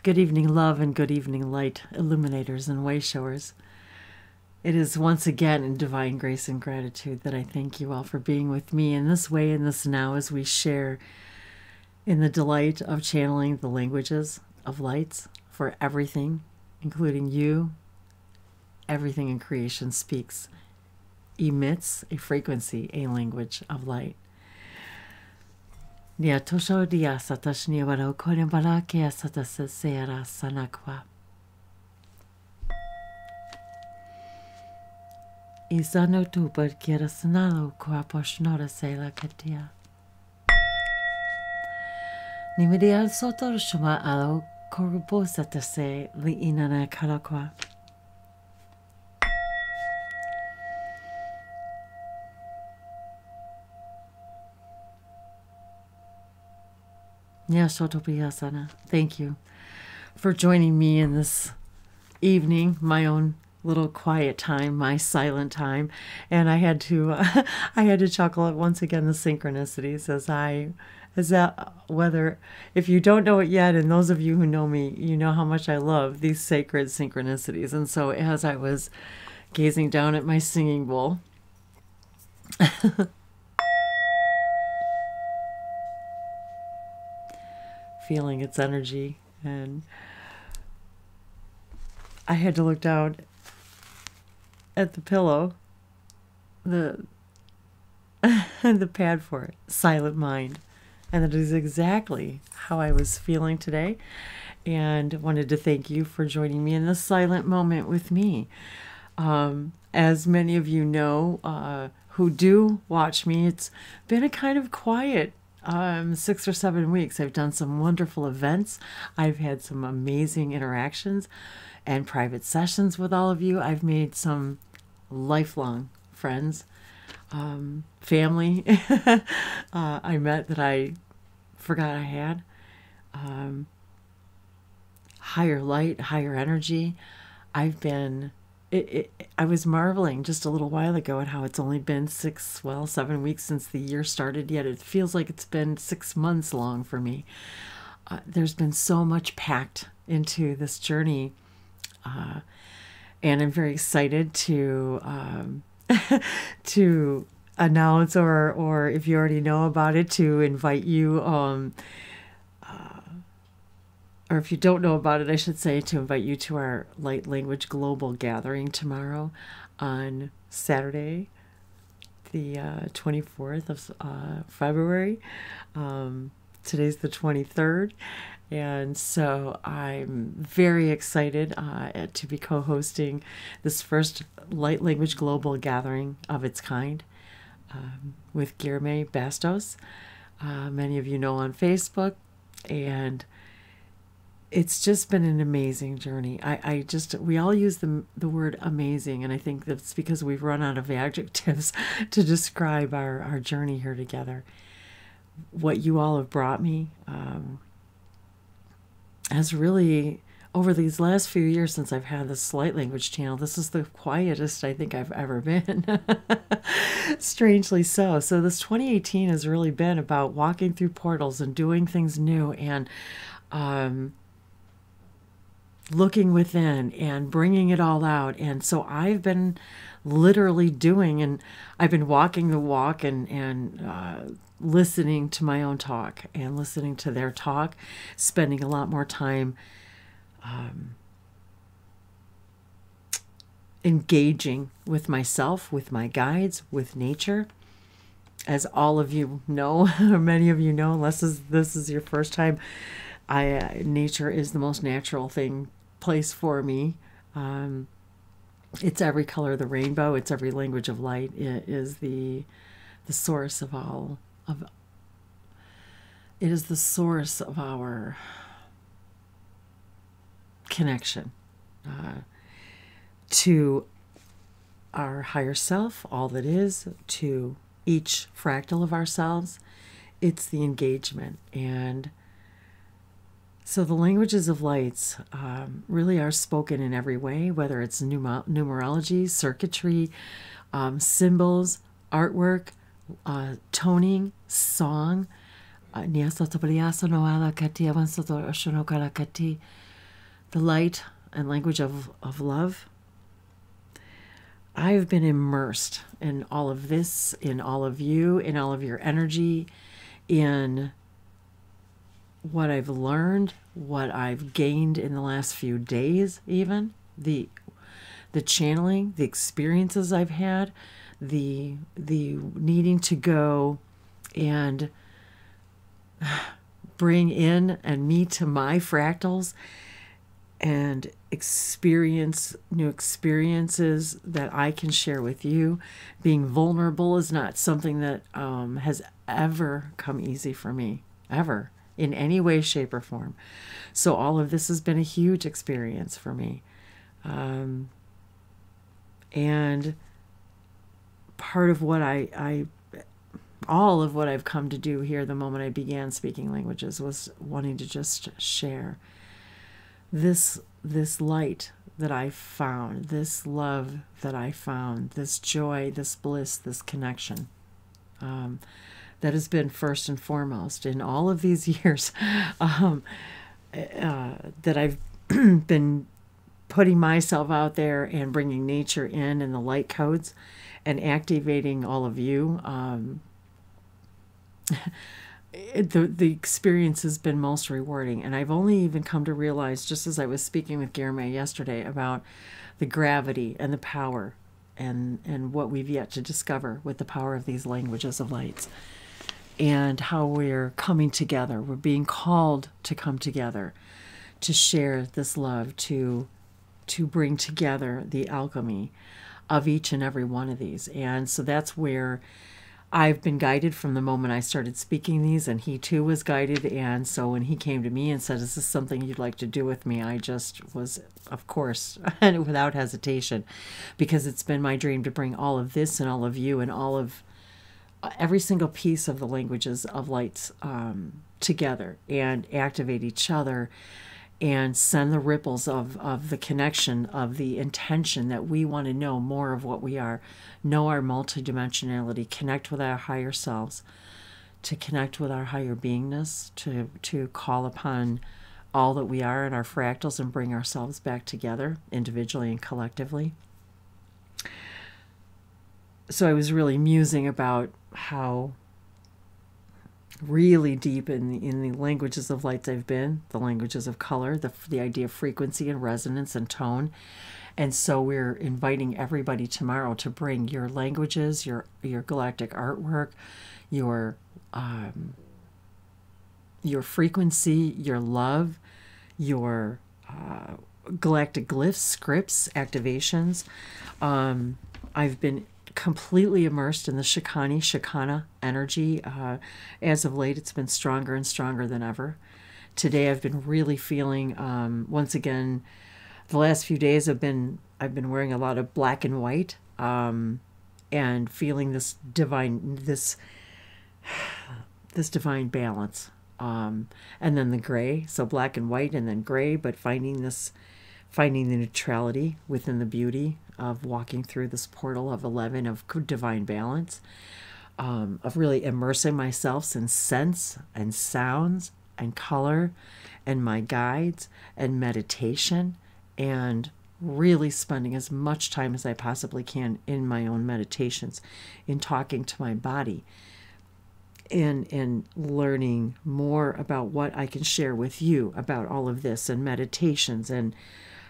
Good evening, love, and good evening, light, illuminators and way showers. It is once again in divine grace and gratitude that I thank you all for being with me in this way, in this now, as we share in the delight of channeling the languages of lights for everything, including you. Everything in creation speaks, emits a frequency, a language of light. Nia tosho dia satashni wara okore bara ke satase seara sanakwa. Isano tu per kira sanalo kwa poshnora sela katia. Nimedia sotor shuma alo korubo satase li inana karakwa. Thank you for joining me in this evening, my own little quiet time, my silent time. And I had to I had to chuckle at once again the synchronicities whether if you don't know it yet, and those of you who know me, you know how much I love these sacred synchronicities. And so as I was gazing down at my singing bowl, feeling its energy, and I had to look down at the pillow, the pad for it, silent mind, and that is exactly how I was feeling today, and wanted to thank you for joining me in this silent moment with me. As many of you know, who do watch me, it's been a kind of quiet 6 or 7 weeks. I've done some wonderful events. I've had some amazing interactions and private sessions with all of you. I've made some lifelong friends, family I met that I forgot I had, higher light, higher energy. I was marveling just a little while ago at how it's only been 7 weeks since the year started, yet it feels like it's been 6 months long for me. There's been so much packed into this journey, and I'm very excited to to announce, or if you already know about it, to invite you, or if you don't know about it, I should say, to invite you to our Light Language Global Gathering tomorrow on Saturday, the 24th of February. Today's the 23rd. And so I'm very excited to be co-hosting this first Light Language Global Gathering of its kind with Guillermo Bastos. Many of you know on Facebook, and it's just been an amazing journey. We all use the word amazing, and I think that's because we've run out of adjectives to describe our journey here together. What you all have brought me has really, over these last few years since I've had this light language channel, this is the quietest I think I've ever been. Strangely so. So this 2018 has really been about walking through portals and doing things new, and looking within and bringing it all out. And so I've been literally doing, and I've been walking the walk, and listening to my own talk and listening to their talk, spending a lot more time engaging with myself, with my guides, with nature. As all of you know, or many of you know, unless this is your first time, nature is the most natural place for me. It's every color of the rainbow. It's every language of light. It is the source of all of. It is the source of our connection to our higher self, all that is, to each fractal of ourselves. It's the engagement. And so the languages of lights really are spoken in every way, whether it's numerology, circuitry, symbols, artwork, toning, song. the light and language of love. I've been immersed in all of this, in all of you, in all of your energy, in what I've learned, what I've gained in the last few days, even the channeling, the experiences I've had, the needing to go and bring in and me to my fractals and experience new experiences that I can share with you. Being vulnerable is not something that has ever come easy for me, ever, in any way, shape, or form. So all of this has been a huge experience for me. And part of what all of what I've come to do here the moment I began speaking languages was wanting to just share this light that I found, this love that I found, this joy, this bliss, this connection that has been first and foremost in all of these years that I've been putting myself out there and bringing nature in and the light codes and activating all of you. The experience has been most rewarding, and I've only even come to realize, just as I was speaking with Guillermo yesterday, about the gravity and the power and what we've yet to discover with the power of these languages of lights, and how we're coming together. We're being called to come together, to share this love, to bring together the alchemy of each and every one of these. And so that's where I've been guided from the moment I started speaking these, and he too was guided. And so when he came to me and said, "Is this something you'd like to do with me?" I just was, of course, and without hesitation, because it's been my dream to bring all of this and all of you and all of every single piece of the languages of lights together and activate each other and send the ripples of the connection, of the intention that we want to know more of what we are, know our multidimensionality, connect with our higher selves, to connect with our higher beingness, to call upon all that we are in our fractals and bring ourselves back together individually and collectively. So I was really musing about how really deep in the languages of lights I've been, the languages of color, the idea of frequency and resonance and tone. And so we're inviting everybody tomorrow to bring your languages, your galactic artwork, your frequency, your love, your galactic glyphs, scripts, activations. I've been completely immersed in the Shekinah energy. As of late, it's been stronger and stronger than ever. Today, I've been really feeling, once again, the last few days I've been wearing a lot of black and white, and feeling this divine balance. And then the gray, so black and white and then gray, but finding the neutrality within the beauty of walking through this portal of 11 of divine balance, of really immersing myself in sense and sounds and color and my guides and meditation, and really spending as much time as I possibly can in my own meditations, in talking to my body, and learning more about what I can share with you about all of this and meditations, and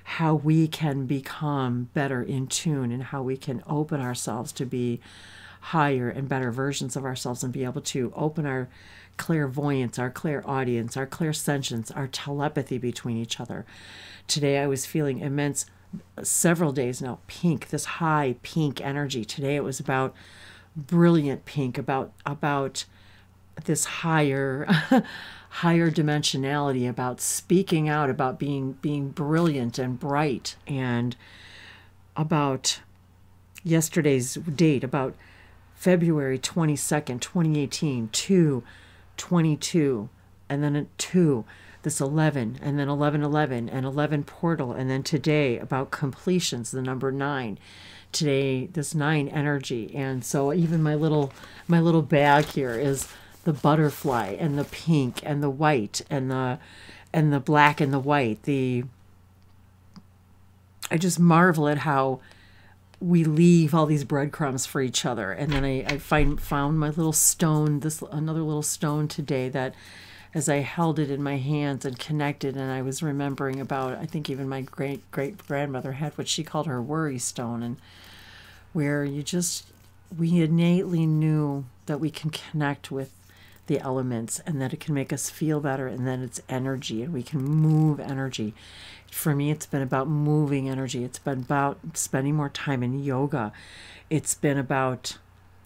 how we can become better in tune, and how we can open ourselves to be higher and better versions of ourselves, and be able to open our clairvoyance, our clairaudience, our clairsentience, our telepathy between each other. Today I was feeling immense, several days now, pink, this high pink energy. Today it was about brilliant pink, about this higher dimensionality, about speaking out, about being brilliant and bright, and about yesterday's date, about February 22nd, 2018, 2/22, and then 2, this 11, and then 11/11, and 11 portal, and then today about completions, the number 9. Today, this 9 energy. And so even my little bag here is the butterfly and the pink and the white and the black and the white, the I just marvel at how we leave all these breadcrumbs for each other. And then I found my little stone, another little stone today, that as I held it in my hands and connected, and I was remembering about, I think even my great-great-grandmother had what she called her worry stone, and where we innately knew that we can connect with the elements and that it can make us feel better, and that it's energy and we can move energy. For me, it's been about moving energy. It's been about spending more time in yoga. It's been about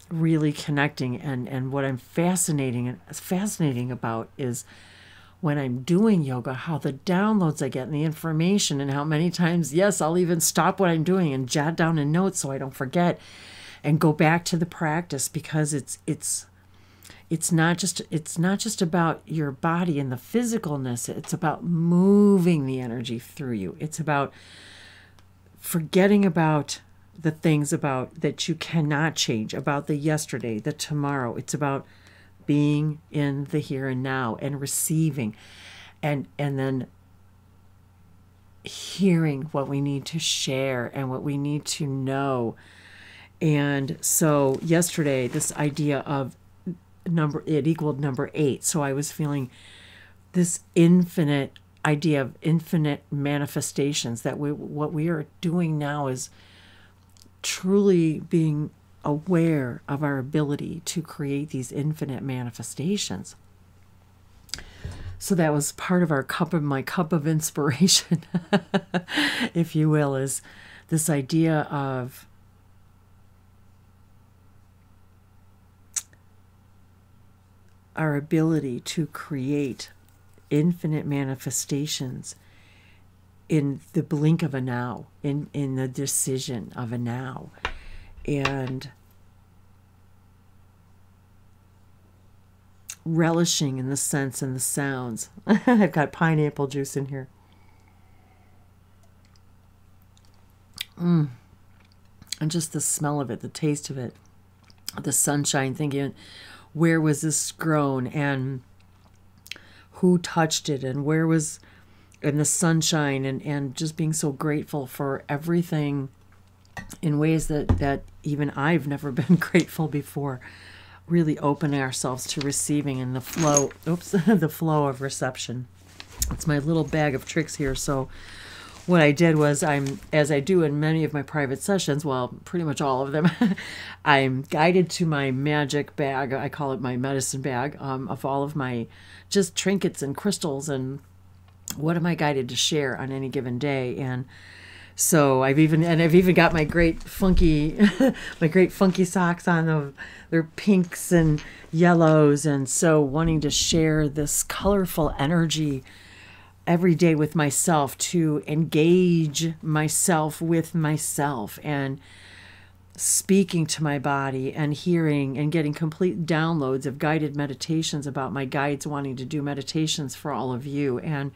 really connecting. And what I'm fascinating about is when I'm doing yoga, how the downloads I get and the information, and how many times, yes, I'll even stop what I'm doing and jot down a note so I don't forget and go back to the practice, because it's not just about your body and the physicalness. It's about moving the energy through you. It's about forgetting about the things about that you cannot change, about the yesterday, the tomorrow. It's about being in the here and now and receiving, and then hearing what we need to share and what we need to know. And so yesterday, this idea of it equaled number 8. So I was feeling this infinite idea of infinite manifestations, that what we are doing now is truly being aware of our ability to create these infinite manifestations. So that was part of my cup of inspiration, if you will, is this idea of our ability to create infinite manifestations in the blink of a now, in the decision of a now. And relishing in the scents and the sounds. I've got pineapple juice in here. And just the smell of it, the taste of it, the sunshine, thinking, where was this grown, and who touched it, and where was, and the sunshine, and just being so grateful for everything in ways that even I've never been grateful before. Really opening ourselves to receiving and the flow, the flow of reception. It's my little bag of tricks here. So what I did was, as I do in many of my private sessions, well, pretty much all of them, I'm guided to my magic bag. I call it my medicine bag, of all of my just trinkets and crystals and what am I guided to share on any given day. And so I've even got my great funky socks on. They're pinks and yellows, and so wanting to share this colorful energy every day with myself, to engage myself with myself, and speaking to my body and hearing and getting complete downloads of guided meditations about my guides wanting to do meditations for all of you, and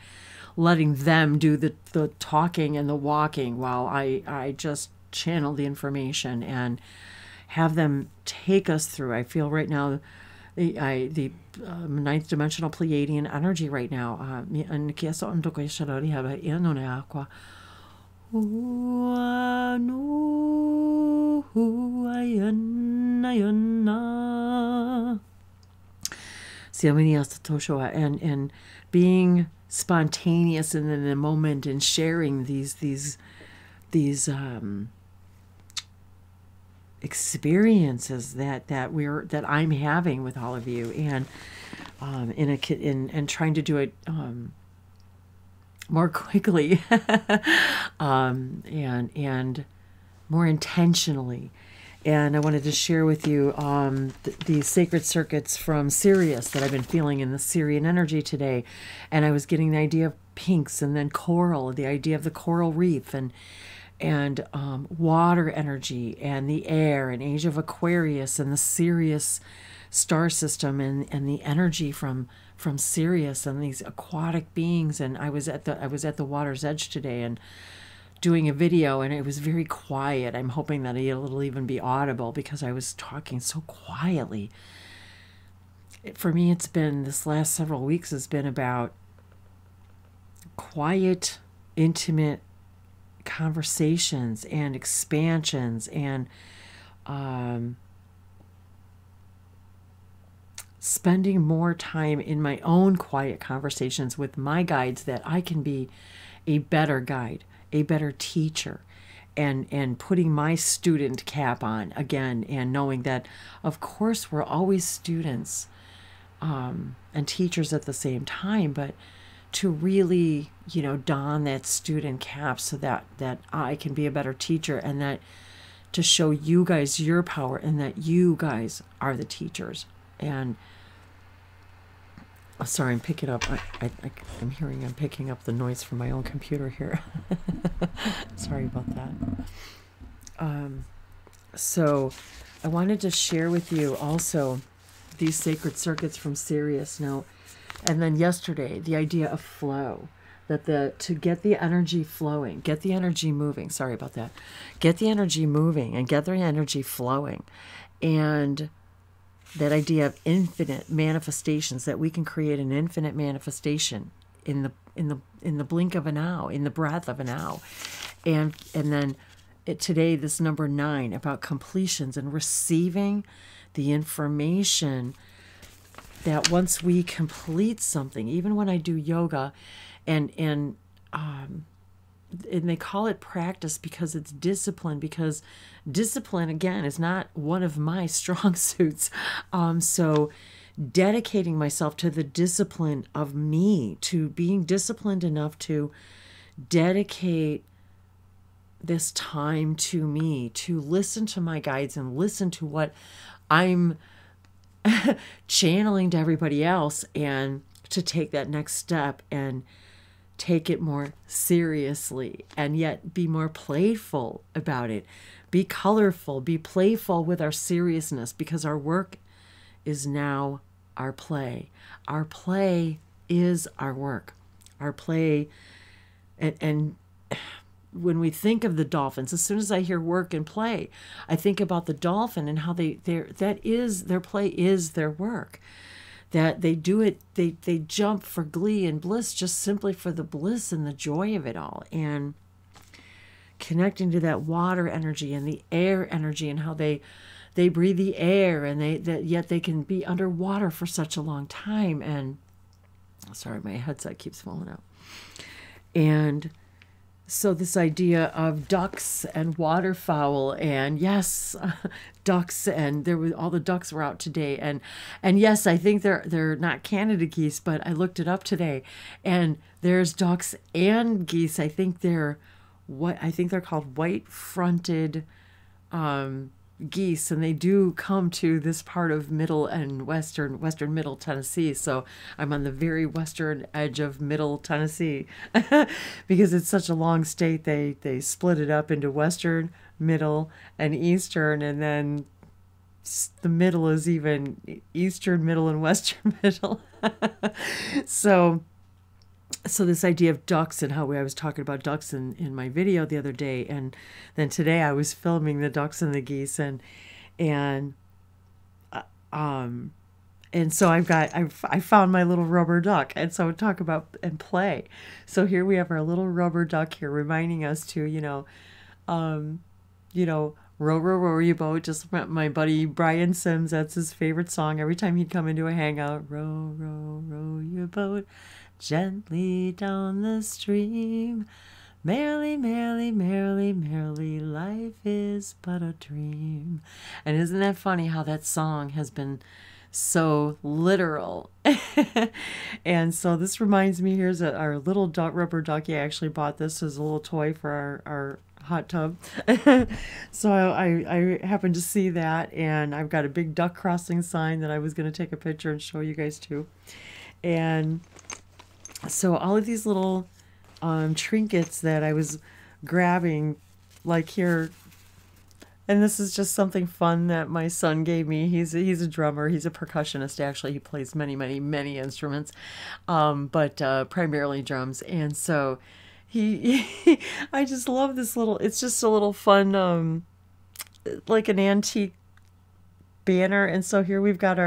letting them do the talking and the walking while I just channel the information and have them take us through. I feel right now the ninth dimensional Pleiadian energy right now. And being spontaneous and in the moment and sharing these experiences that I'm having with all of you, and and trying to do it more quickly and more intentionally. And I wanted to share with you the sacred circuits from Sirius that I've been feeling in the Sirian energy today. And I was getting the idea of pinks, and then coral, the idea of the coral reef, and water energy, and the air, and age of Aquarius, and the Sirius star system, and the energy from Sirius, and these aquatic beings. And I was at the water's edge today and doing a video, and it was very quiet. I'm hoping that it'll even be audible because I was talking so quietly. For me, it's been, this last several weeks has been about quiet, intimate conversations and expansions and spending more time in my own quiet conversations with my guides, that I can be a better guide, a better teacher, and putting my student cap on again, and knowing that, of course, we're always students and teachers at the same time, but to really, don that student cap so that I can be a better teacher, and that to show you guys your power, and that you guys are the teachers. And sorry, I'm picking up. I'm picking up the noise from my own computer here. Sorry about that. So I wanted to share with you also these sacred circuits from Sirius now. And then yesterday, the idea of flow, that to get the energy flowing, get the energy moving. Sorry about that. Get the energy moving and get the energy flowing. And that idea of infinite manifestations, that we can create an infinite manifestation in the blink of an owl, in the breath of an owl. And then today, this number 9 about completions and receiving the information that once we complete something, even when I do yoga, and they call it practice because it's discipline, because discipline, again, is not one of my strong suits. So dedicating myself to the discipline of me, to being disciplined enough to dedicate this time to me, to listen to my guides and listen to what I'm channeling to everybody else, and to take that next step and take it more seriously, and yet be more playful about it. Be colorful, be playful with our seriousness, because our work is now our play. Our play is our work. Our play, and when we think of the dolphins, as soon as I hear work and play, I think about the dolphin and how their play is their work. That they do it, they jump for glee and bliss, just simply for the bliss and the joy of it all. And connecting to that water energy and the air energy, and how they breathe the air, and yet they can be underwater for such a long time. And sorry, my headset keeps falling out. And so this idea of ducks and waterfowl, and yes, ducks, and all the ducks were out today, and yes, I think they're not Canada geese, but I looked it up today, and there's ducks and geese. I think they're called white-fronted geese, and they do come to this part of middle and western middle Tennessee. So I'm on the very western edge of middle Tennessee because it's such a long state. They split it up into western, middle, and eastern, and then the middle is even eastern, middle, and western middle. So this idea of ducks, and how I was talking about ducks in my video the other day, and then today I was filming the ducks and the geese, and so I found my little rubber duck, and so talk about and play. So here we have our little rubber duck here, reminding us to row, row, row your boat. Just my buddy Brian Sims, that's his favorite song. Every time he'd come into a hangout, row, row, row your boat gently down the stream. Merrily, merrily, merrily, merrily, life is but a dream. And isn't that funny how that song has been so literal? And so this reminds me, here's our little rubber ducky. I actually bought this as a little toy for our hot tub. So I happened to see that, and I've got a big duck crossing sign that I was going to take a picture and show you guys too. And so all of these little trinkets that I was grabbing, like here, and this is just something fun that my son gave me. He's a drummer. He's a percussionist, actually. He plays many, many, many instruments, but primarily drums. And so I just love this little, it's just a little fun, like an antique banner. And so here we've got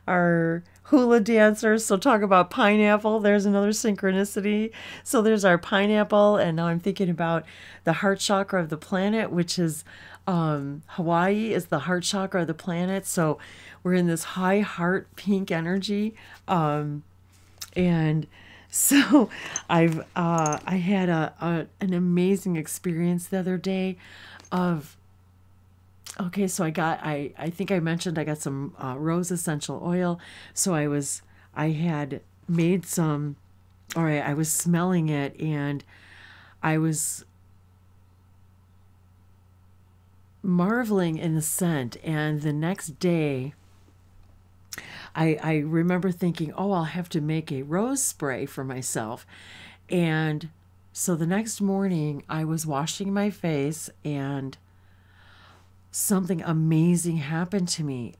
our hula dancers. So talk about pineapple. There's another synchronicity. So there's our pineapple, and now I'm thinking about the heart chakra of the planet, which is Hawaii is the heart chakra of the planet. So we're in this high heart pink energy, and so I had an amazing experience the other day of. Okay, so I think I mentioned I got some rose essential oil. So I had made some, or I was smelling it, and I was marveling in the scent. And the next day, I remember thinking, oh, I'll have to make a rose spray for myself. And so the next morning, I was washing my face, and something amazing happened to me.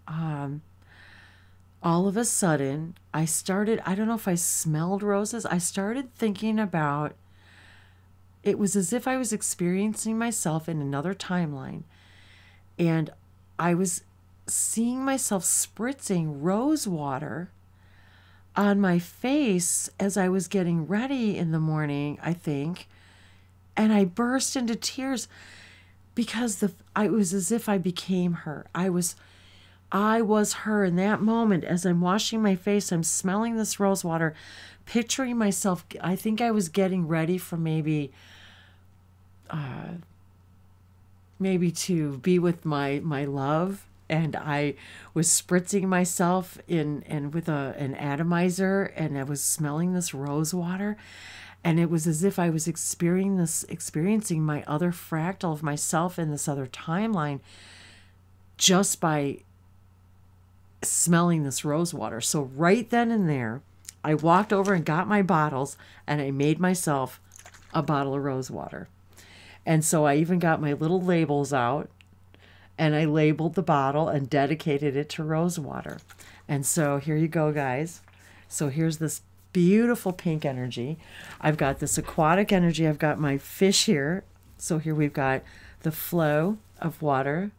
All of a sudden, I don't know if I smelled roses. I started thinking about, it was as if I was experiencing myself in another timeline. And I was seeing myself spritzing rose water on my face as I was getting ready in the morning, I think. And I burst into tears. Because it was as if I became her. I was her in that moment. As I'm washing my face, I'm smelling this rose water, picturing myself. I think I was getting ready for maybe to be with my love, and I was spritzing myself in with an atomizer, and I was smelling this rose water. And it was as if I was experiencing my other fractal of myself in this other timeline just by smelling this rose water. So right then and there, I walked over and got my bottles, and I made myself a bottle of rose water. And so I even got my little labels out, and I labeled the bottle and dedicated it to rose water. And so here you go, guys. So here's this beautiful pink energy. I've got this aquatic energy. I've got my fish here. So here we've got the flow of water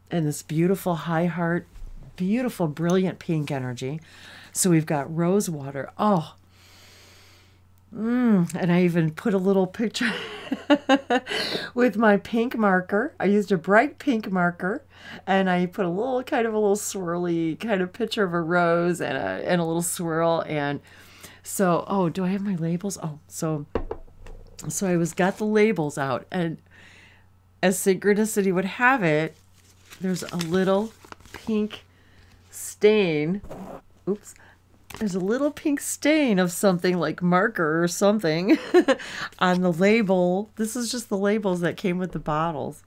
and this beautiful high heart, beautiful, brilliant pink energy. So we've got rose water. Oh, and I even put a little picture with my pink marker. I used a bright pink marker, and I put a little swirly kind of picture of a rose and a little swirl. And so, oh, do I have my labels? Oh, so I got the labels out, and as synchronicity would have it, there's a little pink stain. Oops. There's a little pink stain of something like marker or something on the label. This is just the labels that came with the bottles.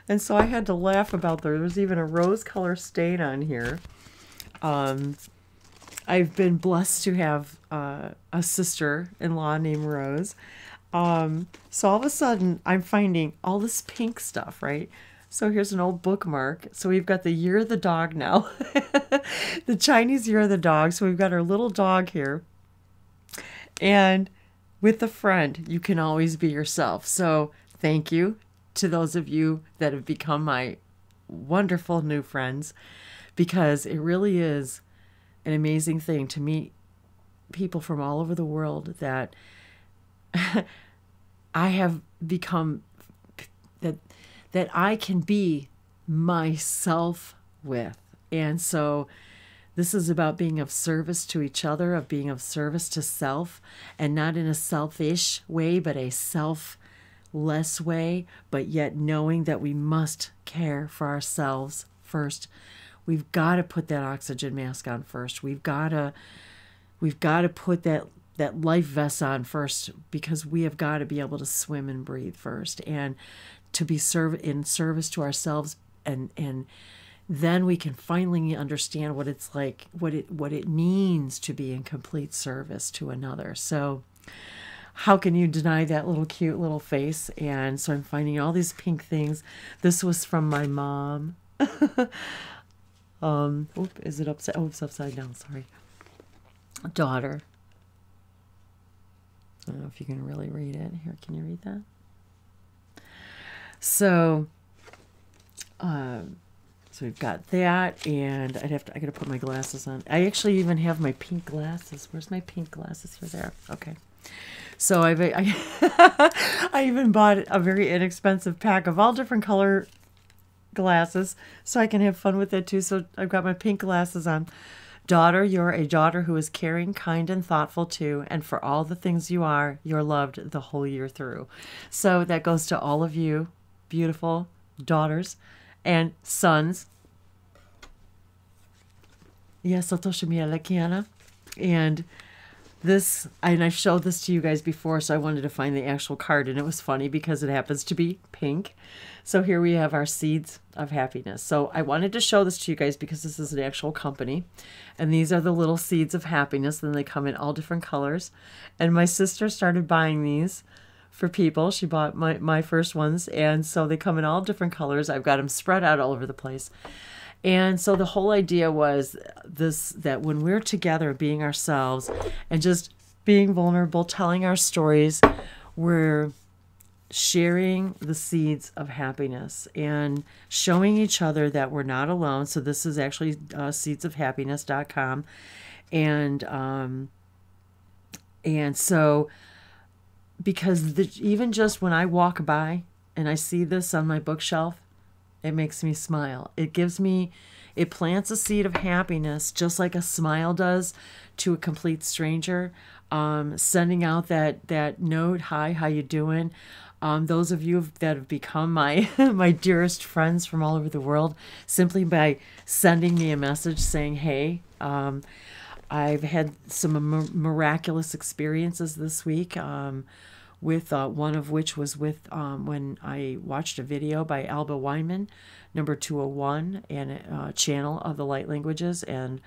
And so I had to laugh about there's even a rose color stain on here. I've been blessed to have a sister-in-law named Rose. So all of a sudden, I'm finding all this pink stuff, right? So here's an old bookmark. So we've got the Year of the Dog now. The Chinese Year of the Dog. So we've got our little dog here. And with a friend, you can always be yourself. So thank you to those of you that have become my wonderful new friends, because it really is an amazing thing to meet people from all over the world that I have become, that I can be myself with. And so this is about being of service to each other, of being of service to self, and not in a selfish way, but a selfless way, but yet knowing that we must care for ourselves first. We've got to put that oxygen mask on first. We've got to put that life vest on first, because we have got to be able to swim and breathe first, and to be in service to ourselves, and then we can finally understand what it's like, what it means to be in complete service to another. So how can you deny that little cute little face? And so I'm finding all these pink things. This was from my mom. Is it upside? Oh, it's upside down. Sorry. Daughter. I don't know if you can really read it. Here, can you read that? So So we've got that, and I gotta put my glasses on. I actually even have my pink glasses. Where's my pink glasses? Here they are. Okay. So I even bought a very inexpensive pack of all different color glasses so I can have fun with it too. So I've got my pink glasses on. Daughter, you're a daughter who is caring, kind, and thoughtful too. And for all the things you are, you're loved the whole year through. So that goes to all of you, beautiful daughters and sons. Yes, and this, and I've showed this to you guys before, so I wanted to find the actual card, and it was funny because it happens to be pink. So here we have our seeds of happiness. So I wanted to show this to you guys because this is an actual company, and these are the little seeds of happiness, and they come in all different colors. And my sister started buying these for people. She bought my first ones, and so they come in all different colors. I've got them spread out all over the place. And so the whole idea was this, that when we're together being ourselves and just being vulnerable, telling our stories, we're sharing the seeds of happiness and showing each other that we're not alone. So this is actually seedsofhappiness.com. And so because even just when I walk by and I see this on my bookshelf, it makes me smile. It plants a seed of happiness, just like a smile does to a complete stranger. Sending out that note, hi, how you doing? Those of you that have become my my dearest friends from all over the world, simply by sending me a message saying, hey, I've had some miraculous experiences this week. With one of which was with when I watched a video by Alba Weinmann, number 201, and a channel of the light languages, and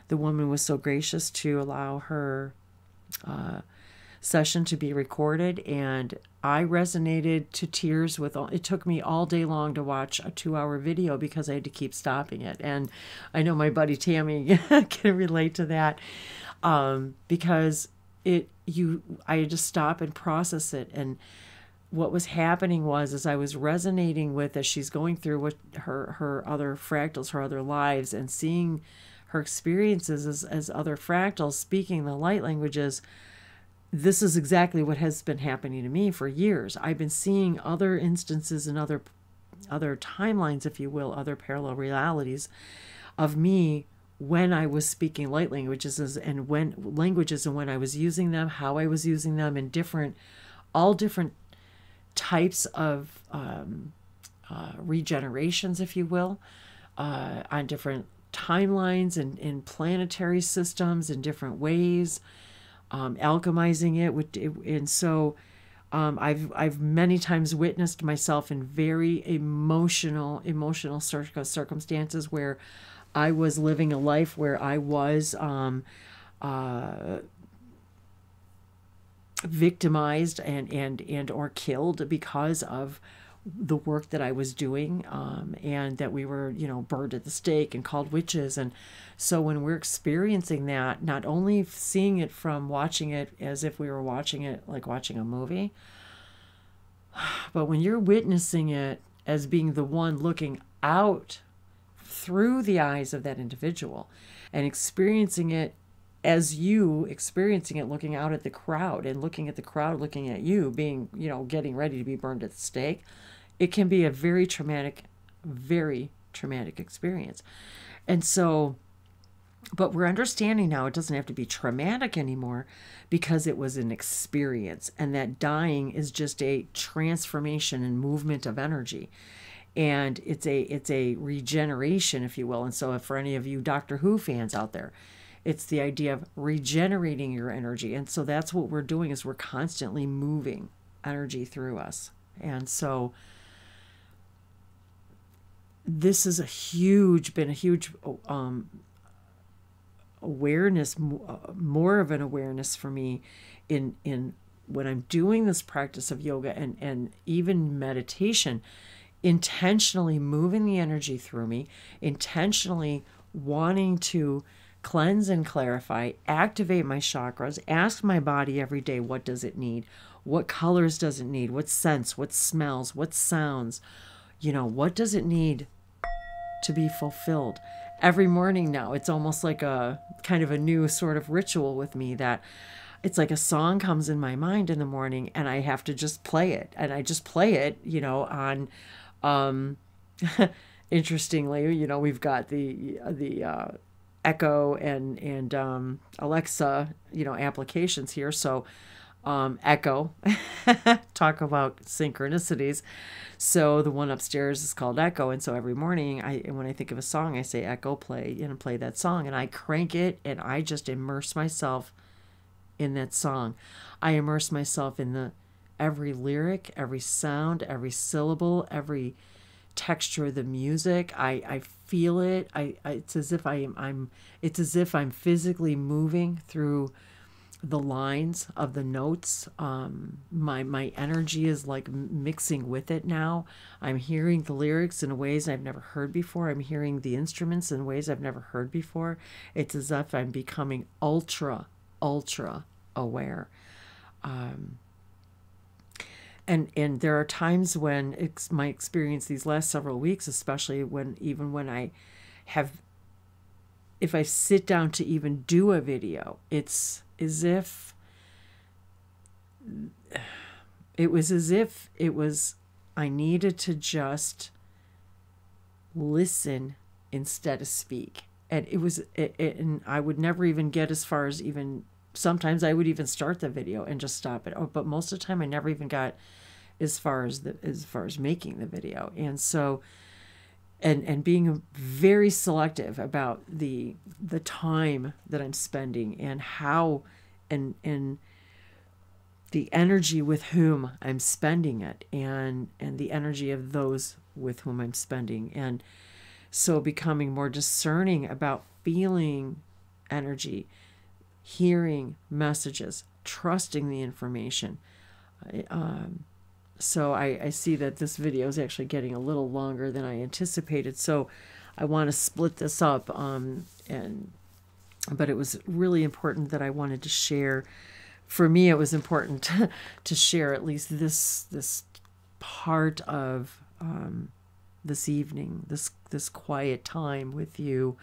the woman was so gracious to allow her session to be recorded, and I resonated to tears with it. Took me all day long to watch a 2-hour video because I had to keep stopping it, and I know my buddy Tammy can relate to that, because I had to stop and process it. And what was happening was, as I was resonating with, as she's going through what her other fractals, her other lives, and seeing her experiences as other fractals speaking the light languages, this is exactly what has been happening to me for years. I've been seeing other instances and other timelines, if you will, other parallel realities of me when I was speaking light languages and when I was using them, how I was using them in all different types of regenerations, if you will, on different timelines and in planetary systems in different ways, alchemizing it. And so I've many times witnessed myself in very emotional circumstances where I was living a life where I was victimized and or killed because of the work that I was doing, and that we were, burned at the stake and called witches. And so when we're experiencing that, not only seeing it from watching it as if we were watching it like watching a movie, but when you're witnessing it as being the one looking out through the eyes of that individual and experiencing it as you experiencing it, looking out at the crowd and looking at the crowd, looking at you being, getting ready to be burned at the stake, it can be a very traumatic experience. And so, but we're understanding now it doesn't have to be traumatic anymore because it was an experience, and that dying is just a transformation and movement of energy. And it's a regeneration, if you will. And so for any of you Doctor Who fans out there, it's the idea of regenerating your energy. And so that's what we're doing, is we're constantly moving energy through us. And so this is been a huge awareness, more of an awareness for me in when I'm doing this practice of yoga and even meditation, intentionally moving the energy through me, intentionally wanting to cleanse and clarify, activate my chakras, ask my body every day, what does it need? What colors does it need? What scents? What smells? What sounds? What does it need to be fulfilled. Every morning now, it's almost like a kind of a new sort of ritual with me, that it's like a song comes in my mind in the morning and I have to just play it. And I just play it, you know, on, interestingly, you know, we've got the Echo and Alexa, you know, applications here. So Echo, talk about synchronicities. So the one upstairs is called Echo, and so every morning when I think of a song, I say Echo, play, and play that song, and I crank it, and I just immerse myself in that song. I immerse myself in every lyric, every sound, every syllable, every texture of the music. I feel it. It's as if it's as if I'm physically moving through the lines of the notes. My energy is like mixing with it now. I'm hearing the lyrics in ways I've never heard before. I'm hearing the instruments in ways I've never heard before. It's as if I'm becoming ultra aware. And there are times when my experience these last several weeks, especially when I have, if I sit down to even do a video, it's as if I needed to just listen instead of speak. And and I would never even get as far as sometimes I would even start the video and just stop it. But most of the time I never even got as far as making the video. And so, and being very selective about the time that I'm spending, and how, and the energy with whom I'm spending it, and the energy of those with whom I'm spending. And so becoming more discerning about feeling energy, hearing messages, trusting the information. So I see that this video is actually getting a little longer than I anticipated. So I want to split this up. But it was really important that I wanted to share. For me, it was important to share at least this part of this evening, this quiet time with you,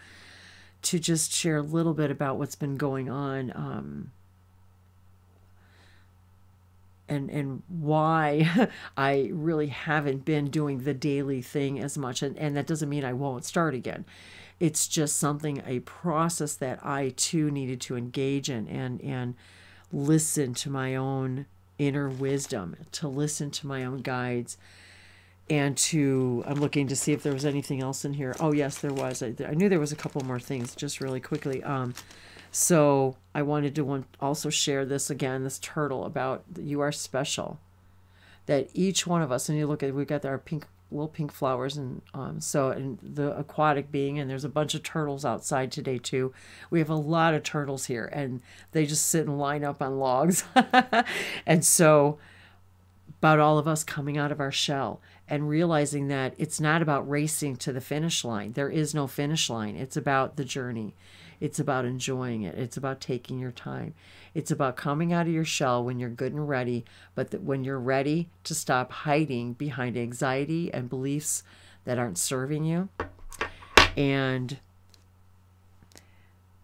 to just share a little bit about what's been going on. And why I really haven't been doing the daily thing as much. And that doesn't mean I won't start again. It's just something, a process that I too needed to engage in, and listen to my own inner wisdom, to listen to my own guides, and I'm looking to see if there was anything else in here. Oh yes, there was. I knew there was a couple more things, just really quickly. So I wanted to also share this again, this turtle, about you are special, that each one of us, and you look at, we've got our little pink flowers, and and the aquatic being, and there's a bunch of turtles outside today too. We have a lot of turtles here, and they just sit and line up on logs. And so, about all of us coming out of our shell and realizing that it's not about racing to the finish line. There is no finish line. It's about the journey. It's about enjoying it. It's about taking your time. It's about coming out of your shell when you're good and ready, but when you're ready to stop hiding behind anxiety and beliefs that aren't serving you. And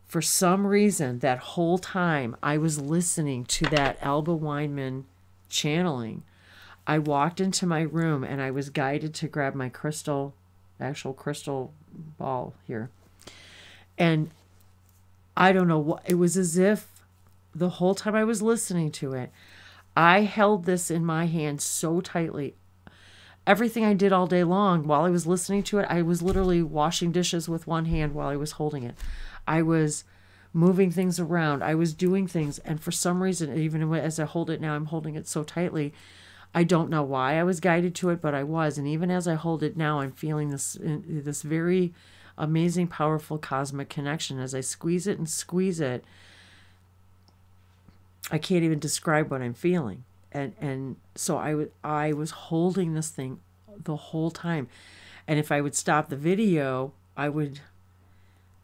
for some reason, that whole time I was listening to that Alba Weinmann channeling, I walked into my room and I was guided to grab my actual crystal ball here. And I don't know what, it was as if the whole time I was listening to it, I held this in my hand so tightly. Everything I did all day long while I was listening to it, I was literally washing dishes with one hand while I was holding it. I was moving things around. I was doing things. And for some reason, even as I hold it now, I'm holding it so tightly. I don't know why I was guided to it, but I was. And even as I hold it now, I'm feeling this very amazing, powerful cosmic connection. As I squeeze it and squeeze it, I can't even describe what I'm feeling. And so I was holding this thing the whole time. And if I would stop the video, it was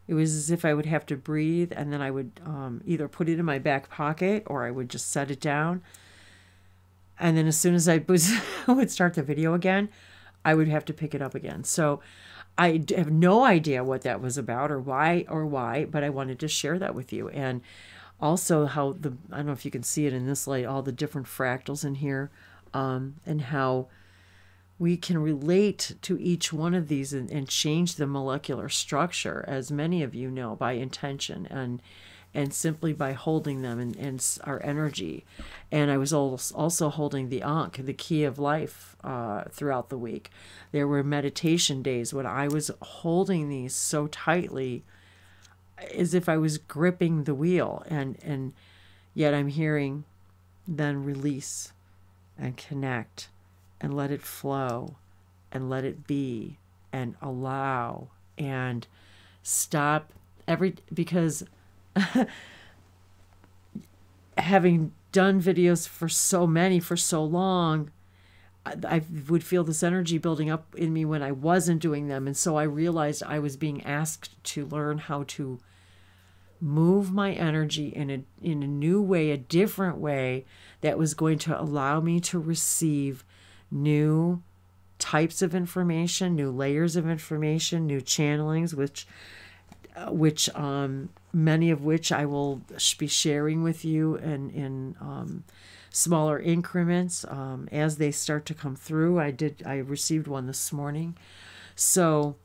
as if I would have to breathe, and then I would either put it in my back pocket, or I would just set it down. And then as soon as I would start the video again, I would have to pick it up again. So have no idea what that was about or why, but I wanted to share that with you. And also how I don't know if you can see it in this light, all the different fractals in here, and how we can relate to each one of these and change the molecular structure, as many of you know, by intention and simply by holding them and our energy. And I was also holding the Ankh, the key of life, throughout the week. There were meditation days when I was holding these so tightly as if I was gripping the wheel, and yet I'm hearing, then release and connect and let it flow and let it be and allow and stop because having done videos for so long, I would feel this energy building up in me when I wasn't doing them. And so I realized I was being asked to learn how to move my energy in a new way, a different way that was going to allow me to receive new types of information, new layers of information, new channelings, which many of which I will be sharing with you in smaller increments as they start to come through. I received one this morning. So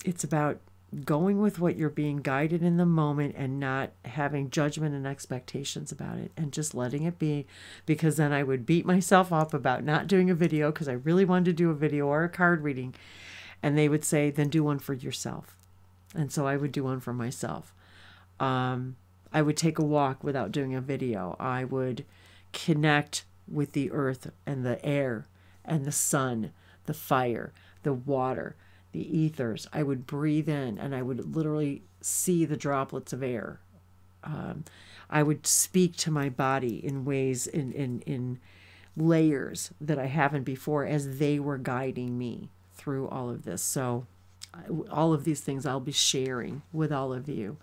it's about going with what you're being guided in the moment and not having judgment and expectations about it and just letting it be, because then I would beat myself up about not doing a video because I really wanted to do a video or a card reading, and they would say, then do one for yourself. And so I would do one for myself. I would take a walk without doing a video. I would connect with the earth and the air and the sun, the fire, the water, the ethers. I would breathe in and I would literally see the droplets of air. I would speak to my body in ways, in layers that I haven't before, as they were guiding me through all of this. So all of these things I'll be sharing with all of you.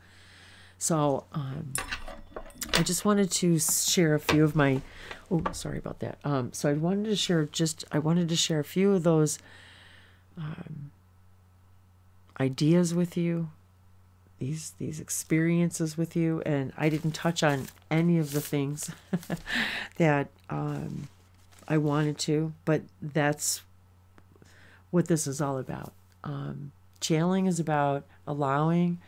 So I just wanted to share a few of my, sorry about that. So I wanted to share a few of those ideas with you, these experiences with you, and I didn't touch on any of the things that I wanted to, but that's what this is all about. Channeling is about allowing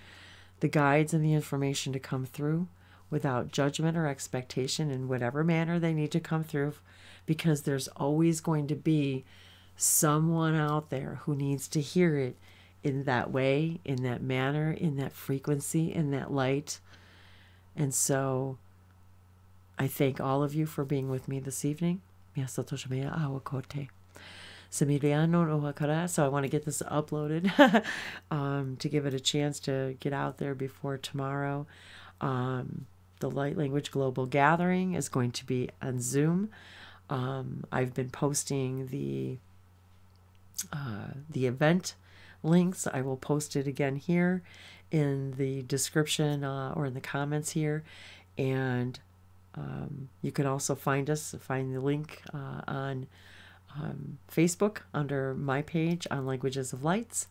the guides and the information to come through without judgment or expectation in whatever manner they need to come through, because there's always going to be someone out there who needs to hear it in that way, in that manner, in that frequency, in that light. And so I thank all of you for being with me this evening. So I want to get this uploaded to give it a chance to get out there before tomorrow. The Light Language Global Gathering is going to be on Zoom. I've been posting the event links. I will post it again here in the description or in the comments here. And you can also find the link on Facebook under my page on Languages of Lights,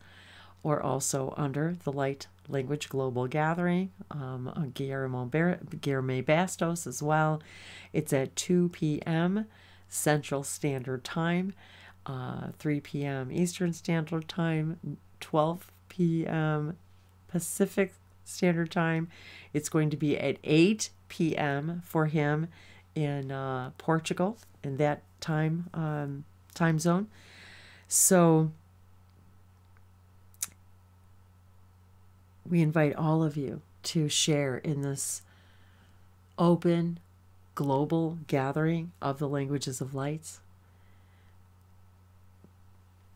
or also under the Light Language Global Gathering, Guillermo Bastos as well. It's at 2 p.m. Central Standard Time, 3 p.m. Eastern Standard Time, 12 p.m. Pacific Standard Time. It's going to be at 8 p.m. for him in Portugal, in that time zone. So we invite all of you to share in this open global gathering of the Languages of Lights.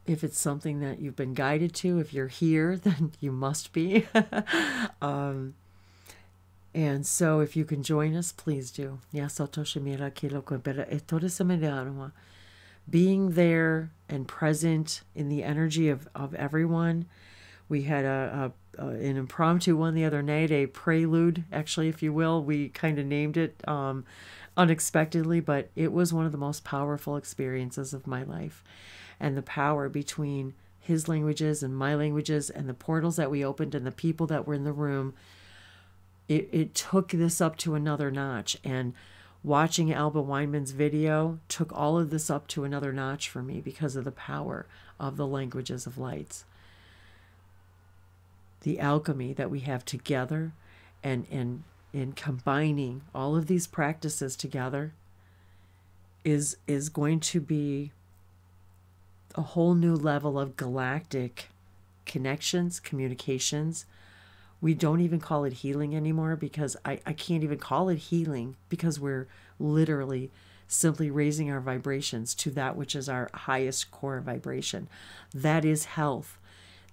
If it's something that you've been guided to, if you're here, then you must be. And so if you can join us, please do. Being there and present in the energy of everyone. We had an impromptu one the other night, a prelude, actually, if you will. We kind of named it unexpectedly, but it was one of the most powerful experiences of my life. And the power between his languages and my languages and the portals that we opened and the people that were in the room, it took this up to another notch. And watching Alba Weinmann's video took all of this up to another notch for me because of the power of the languages of lights. The alchemy that we have together, and in combining all of these practices together is going to be a whole new level of galactic connections, communications. We don't even call it healing anymore, because I can't even call it healing, because we're literally simply raising our vibrations to that which is our highest core vibration. That is health.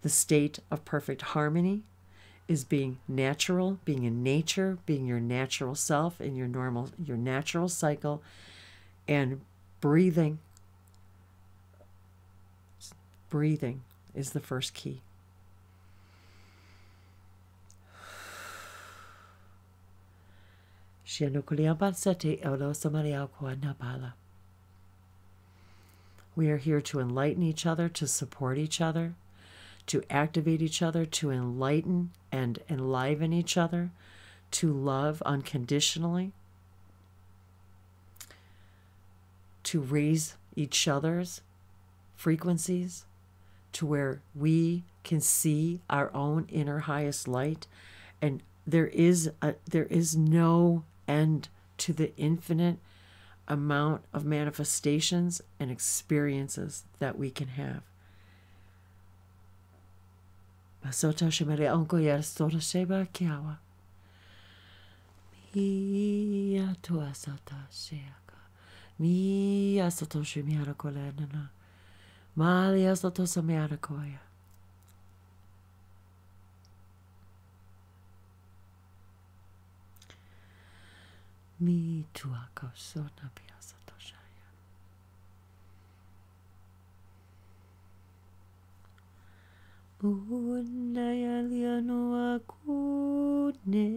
The state of perfect harmony is being natural, being in nature, being your natural self in your natural cycle, and breathing. Breathing is the first key. We are here to enlighten each other, to support each other, to activate each other, to enlighten and enliven each other, to love unconditionally, to raise each other's frequencies to where we can see our own inner highest light. And there is no end to the infinite amount of manifestations and experiences that we can have. Mi tua kausona piasatoshaya. Unaya liano akune.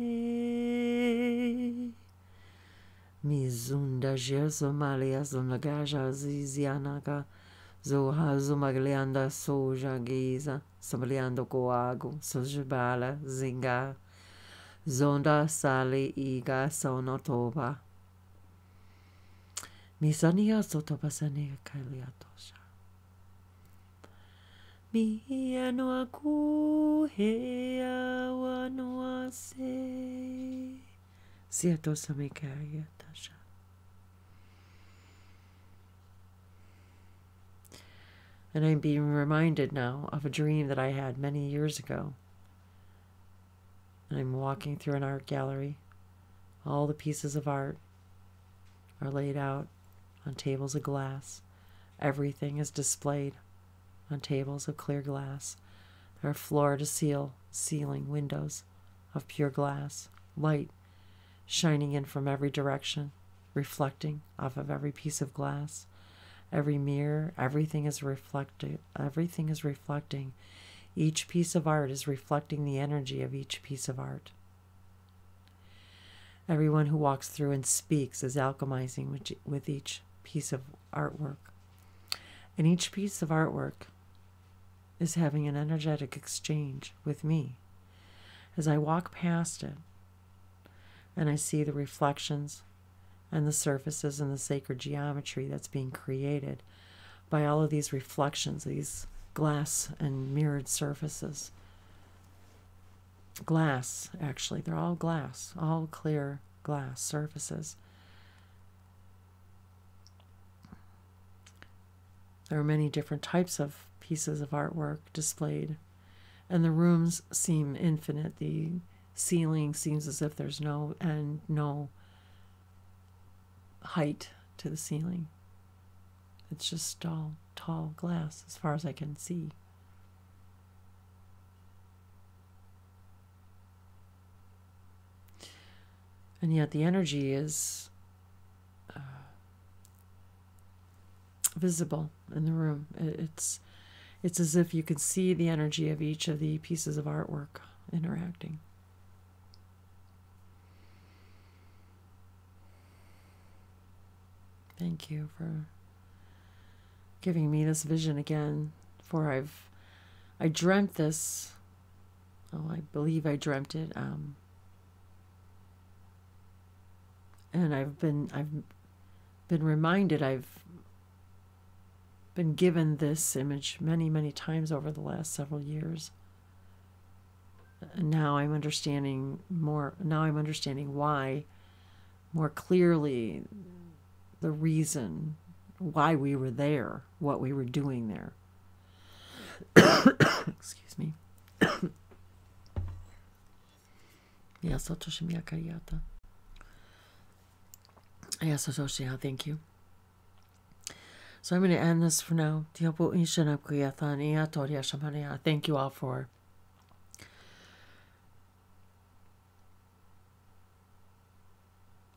Mizunda jeso malia zonagaja zizianaga. Zoha zumaglianda soja giza. Samaliando coago. Sojibala zinga. Zonda sali iga sonotoba. Misania sotopasania kaliatosha. Mia no aku hea wanoa se. Siato samikaya tasha. And I'm being reminded now of a dream that I had many years ago. I'm walking through an art gallery. All the pieces of art are laid out on tables of glass. Everything is displayed on tables of clear glass. There are floor-to-ceiling windows of pure glass, light shining in from every direction, reflecting off of every piece of glass. Every mirror, everything is reflecting. Each piece of art is reflecting the energy of each piece of art. Everyone who walks through and speaks is alchemizing with each piece of artwork. And each piece of artwork is having an energetic exchange with me. As I walk past it, and I see the reflections and the surfaces and the sacred geometry that's being created by all of these reflections, these glass and mirrored surfaces. Glass, actually, they're all glass, all clear glass surfaces. There are many different types of pieces of artwork displayed, and the rooms seem infinite. The ceiling seems as if there's no end, no height to the ceiling. It's just tall glass as far as I can see. And yet the energy is visible in the room. It's as if you can see the energy of each of the pieces of artwork interacting. Thank you for giving me this vision again, for I've I dreamt this. Oh, I believe I dreamt it. And I've been reminded, I've been given this image many, many times over the last several years. And now I'm understanding more. Now I'm understanding why more clearly, the reason why we were there, what we were doing there. Excuse me. Yes, thank you. So I'm going to end this for now. Thank you all for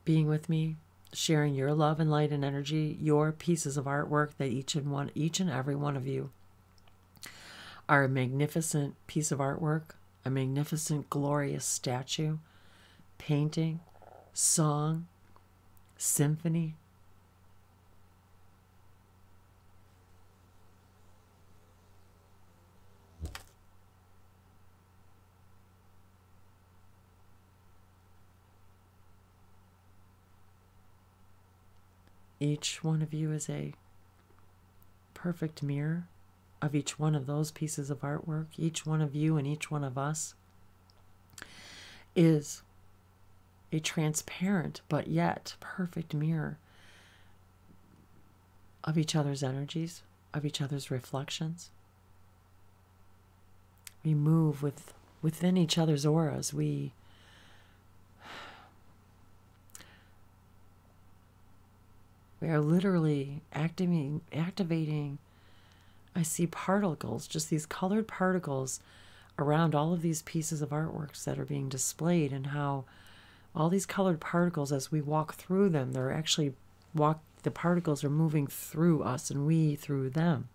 being with me, sharing your love and light and energy, your pieces of artwork that each and every one of you are a magnificent piece of artwork, a magnificent, glorious statue, painting, song, symphony. Each one of you is a perfect mirror of each one of those pieces of artwork. Each one of you and each one of us is a transparent but yet perfect mirror of each other's energies, of each other's reflections. We move within each other's auras. We are literally activating, I see particles, just these colored particles around all of these pieces of artworks that are being displayed, and how all these colored particles, as we walk through them, they're actually the particles are moving through us and we through them.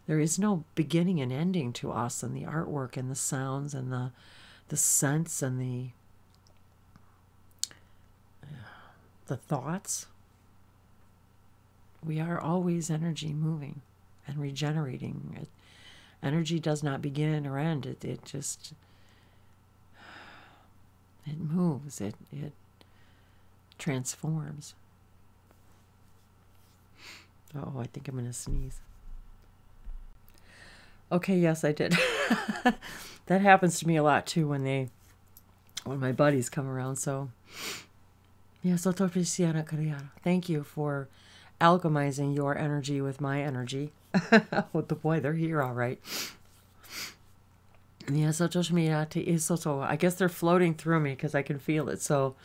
There is no beginning and ending to us and the artwork and the sounds and the scents and the thoughts. We are always energy moving and regenerating. Energy does not begin or end. It moves. It transforms. Oh, I think I'm going to sneeze. Okay, yes, I did. That happens to me a lot too when my buddies come around. So, yes, thank you for alchemizing your energy with my energy. Oh, boy, they're here all right. Yes, I guess they're floating through me because I can feel it. So,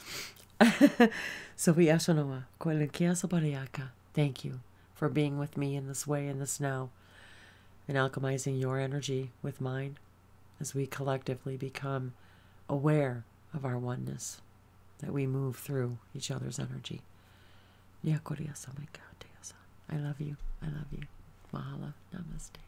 thank you for being with me in this way, in this now, and alchemizing your energy with mine as we collectively become aware of our oneness, that we move through each other's energy. I love you. I love you. Mahalo. Namaste.